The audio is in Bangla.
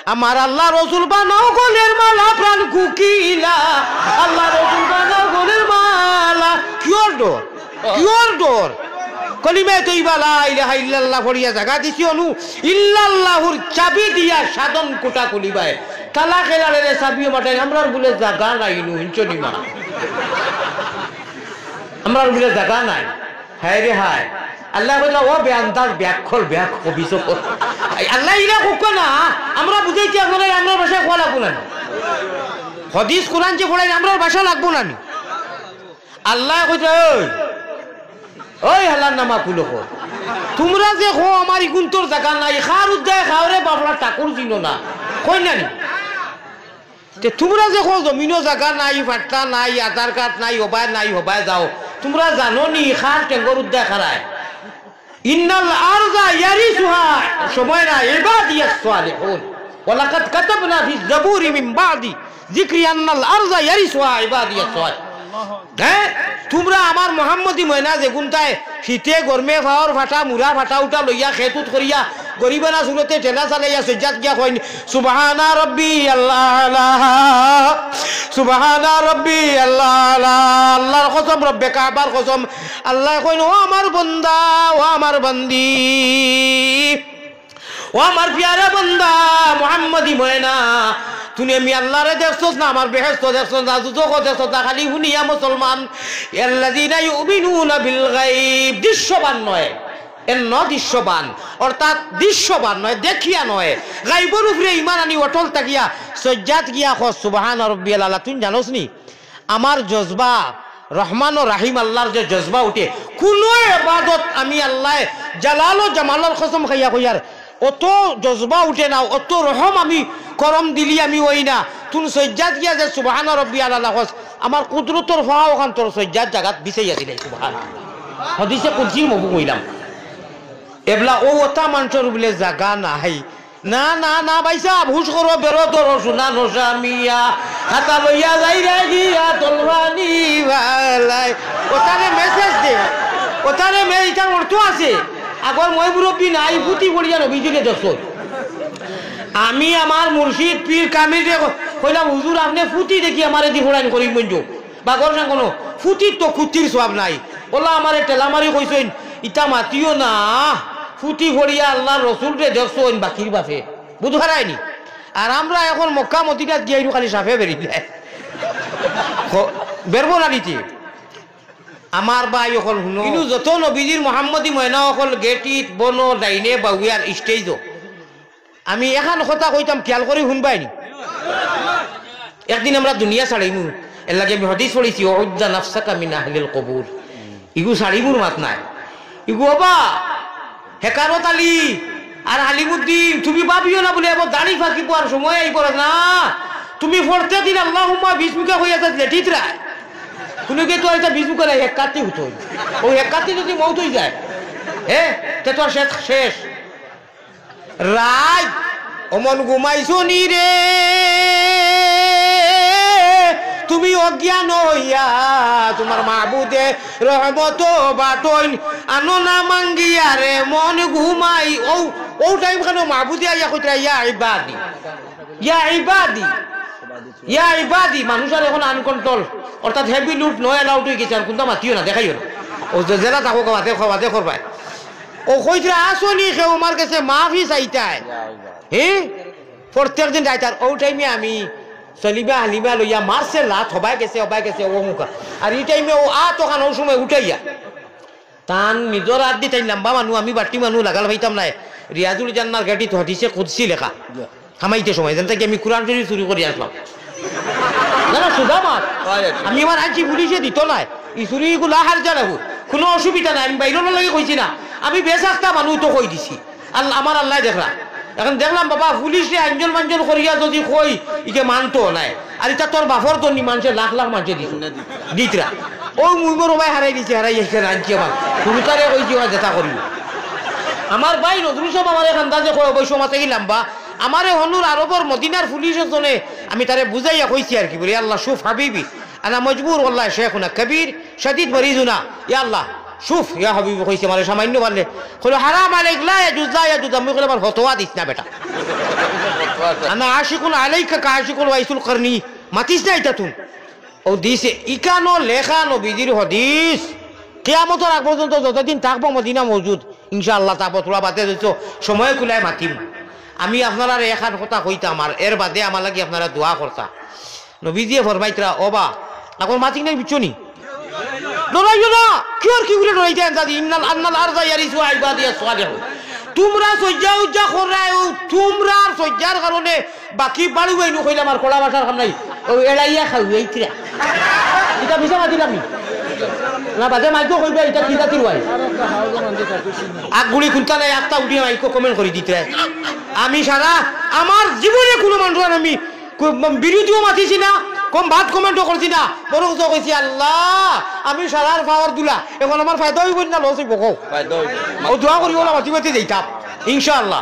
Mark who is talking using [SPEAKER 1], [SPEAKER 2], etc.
[SPEAKER 1] আমার আল্লাহ রসুল বানাও গলের মালা প্রাণ কুকিলা আল্লাহ রসুল বানাও গলের মালা কিয়র ডর কিয়র ডর কলিমায়ে তৈবা লা ইলাহা ইল্লাল্লাহ পড়িয়া জায়গা দিছি অনু ইল্লাল্লাহুর চাবি দিয়া সাধন কোটা কলিবায় তালা খেলারে চাবিও মাঠাই আমরার বলে জায়গা নাই নু হিঞ্চনি মা আমরার বলে জায়গা নাই হায় রে হায় আল্লাহ কইলা ও বেআন্দাজ ব্যাকখল ব্যাক অভিযোগ আল্লাহ ইরা কোক না আমরা বুঝাইছি আপনারা আমরা ভাষা কোয়া লাগবো না হাদিস কোরআন যে পড়াই আমরা ভাষা লাগবো না আল্লাহ কইছে ওই হালার নামা কুলো কো তোমরা যে কো আমার ইগুন্তর জায়গা নাই খার উদ্দায় খাওরে বাবলা ঠাকুর চিনো না কই না তে তোমরা যে কো জমিনো জায়গা নাই ফাট্টা নাই আধার কার্ড নাই হবায় যাও তোমরা জানো নি খার টেঙ্গর উদ্দায় খারায় ইন্নাল আরযা ইয়ারিসুহা সময় না ইবাদিয়াস সালিহুন ওয়ালাকাদ কাতাবনা ফিজ জাবুরি মিন বাদি যিকরি আন্নাল আরযা ইয়ারিসুহা ইবাদিয়াস সালিহুন হ্যাঁ তোমরা আমার মোহাম্মদী ময়না যে গুনতায় শীতে গরমে ফাওয়ার ফাটা মুরা ফাটা উঠা লইয়া খেতুত করিয়া গরিবানা সুরতে ঠেলা চালাইয়া সজ্জাত গিয়া কইন সুবহানা রাব্বি আল্লাহ সুবহানা রাব্বি আল্লাহ আল্লাহর কসম রব্বে কাবার কসম আল্লাহ কইন ও আমার বান্দা ও আমার বান্দি ও আমার প্যারা বান্দা মোহাম্মদী ময়না তুমি আমি আল্লাহরে দেখছস না আমার বেহেশত দেখছস না দুজক দেখছস না খালি হুনিয়া মুসলমান আল্লাযীনা ইউমিনুনা বিল গায়ব দৃশ্যবান নয় এর দৃশ্যবান অর্থাৎ দৃশ্যবান নয় দেখিয়া নয় গায়বের উপরে ঈমান আনি অটল থাকিয়া সজ্জাত গিয়া খ সুবহান রাব্বিয়াল আলা তুই জানোস নি আমার জজবা রহমান ও রাহিম আল্লাহর যে জজবা উঠে কোন ইবাদত আমি আল্লাহ জালাল ও জামালের কসম খাইয়া কইয়ার অত জজবা উঠে না অত রহম আমি করম দিলি আমি ওই না তুন সজ্জাত গিয়া যে সুবহান রাব্বিয়াল আলা কস আমার কুদরতর ফাও খান তোর সজ্জাত জাগাত বিছাইয়া দিলে সুবহান হাদিসে কুদসি মবু কইলাম এবলা ও ওটা মানুষের বলে জাগা নাই না না না ভাইসা হুশ করো বেরো তোর সোনা নসামিয়া হাতা লইয়া যাই রে গিয়া তলবানি ভালাই ওটারে মেসেজ দে ওটারে ইটার অর্থ আছে আগর মই মুরব্বী নাই ফুটি পড়িয়া নবী দিলে দেখো আমি আমার মুর্শিদ পীর কামিল কইলাম হুজুর আপনি ফুটি দেখি আমারে দি ফোড়ান করি মঞ্জু বাগর না কোনো ফুটির তো কুতির সওয়াব নাই ওলা আমারে টেলামারি কইছেন ইটা মাতিও না ফুটি ফড়িয়া আল্লাহর রসুলকে দেখছেন বাকির বাপে বুঝ হারায়নি আর আমরা এখন মক্কা মদিনাত গিয়ে খালি সাফে বেরিয়ে বেরবো না নিতে আমার ভাই অকল শুনো কিন্তু যত নবীজির মোহাম্মদী ময়না অকল গেটিত বনো ডাইনে বাউয়ার স্টেজও আমি এখন কথা কইতাম খেয়াল করে শুনবাইনি একদিন আমরা দুনিয়া ছাড়িমু এর লাগে আমি হাদিস পড়েছি উদ্দা নাফসাকা মিন আহলিল কবুর ইগু ছাড়িমুর মাত নাই ইগু বাবা হেকারত আলী আর আলিমুদ্দিন তুমি ভাবিও না বলে এবার দাড়ি ফাঁকি পাওয়ার সময় এই পড়ে না তুমি পড়তে দিন আল্লাহুম্মা বিসমিকা হইয়া যাচ্ছে ঠিকরা কোনো কে তো এটা বিসমিকা নাই এক কাতি হতো ওই এক কাতি যদি মৌত হয়ে যায় হ্যাঁ তে তো শেষ শেষ রাত অমন ঘুমাইছো নি রে তুমি অজ্ঞান হইয়া তোমার মাহবুদে রহমত বাটইন আনো না মাঙ্গিয়া রে মন ঘুমাই ও ও টাইম কেন মাহবুদে আইয়া কইরা ইয়া ইবাদি ইয়া ইবাদি ইয়া ইবাদি মানুষের এখন আনকন্ট্রোল অর্থাৎ হেভি লুট নয় অ্যালাউড হয়ে গেছে আর কোনটা মাতিও না দেখাইও না ও জেলা থাকো খাওয়াতে করবাই ও কইরা আসনি কেউ আমার কাছে মাফি চাইতায় হ্যাঁ প্রত্যেক দিন যাইতার ও টাইমে আমি সলিবা হালিমা লইয়া মারছে লাত হবাই গেছে ও মুখা আর এই টাইমে ও তখন ও সময় উঠাইয়া তান নিজের হাত দিতাই লম্বা মানুষ আমি বাটি মানুষ লাগাল ভাইতাম নাই রিয়াজুল জান্নার গাড়ি হদিসে কুদসি লেখা খামাইতে সময় যেন থেকে আমি কোরআন শরীফ চুরি করে আসলাম না সুধা মাত আমি আমার আনছি পুলিশে দিত নাই ই চুরি গুলা হার জানাবো কোনো অসুবিধা নাই আমি বাইরের লাগে কইছি না আমি বেশ একটা মানুষ তো কই দিছি আল্লাহ আমার আল্লাহ দেখলা এখন দেখলাম বাবা পুলিশে আঞ্জল মাঞ্জল করিয়া যদি কই ইকে মানতো নাই আর এটা তোর বাফর তো নি মানুষের লাখ লাখ মানুষে দিতরা ওই মুইগর ভাই হারাই দিছে হারাই এসে রাজ্যে আমার শুরুতারে ওই যে যেটা করিব আমার ভাই নজরুল সব আমার এখান যে কয় বৈশ্য মাতে গেলাম বা আমারে হনুর আরবর মদিনার পুলিশের জন্য আমি তারে বুঝাইয়া কইছি আর কি বলি আল্লাহ শুফ হাবিবি আনা মজবুর ওয়াল্লাহ শেখুনা কবির শদীদ মরিজুনা ইয়া আল্লাহ শুফ ইয়া হাবিবি কইছে মানে সামান্য বললে কইলো হারাম আলাইক লা ইয়াজুজ আমি কইলাম আমার ফতোয়া দিস না বেটা আনা আশিকুন আলাইকা কা আশিকুল ওয়াইসুল করনি মাতিস না এটা তুই ও দিছে ইকানো লেখা নবীজির হাদিস কিয়ামতের আগ পর্যন্ত যতদিন থাকবো মদিনা মজুদ ইনশাআল্লাহ তারপর তোরা বাদে দিছো সময় কুলায় মাতিম আমি আপনারা এখান কথা কইতাম আর এর বাদে আমার লাগি আপনারা দোয়া করতা নবীজিয়ে ফরমাইতরা ওবা এখন মাতিক নাই বিচনি ডরাইও না কি আর কি বলে ডরাইতে দাদি ইন্নাল আন্নাল আরজা ইয়ারিসু ইবাদিয়াস সালিহ তোমরা সজ্জা উজ্জা করাও তোমরা সজ্জার কারণে বাকি বাড়ি বাইনু কইলাম আর কলা বাসার কাম নাই ও এড়াইয়া খাওই এইতরা এটা বিছা মাতিল আমি না বাজে মাইকো কইবা এটা কি জাতির ওয়াই আগগুলি খুলতা নাই একটা উঠিয়ে মাইকো কমেন্ট করে দিতে আমি সারা আমার জীবনে কোনো মানুষ আমি বিরোধীও মাতিছি না কম ভাত কমেন্টও করছি না বড় কথা কইছি আল্লাহ আমি সারার পাওয়ার দুলা এখন আমার ফায়দা হইব না লস হইব কও ও দোয়া করিও না মাতি মাতি যাইতাম ইনশাআল্লাহ।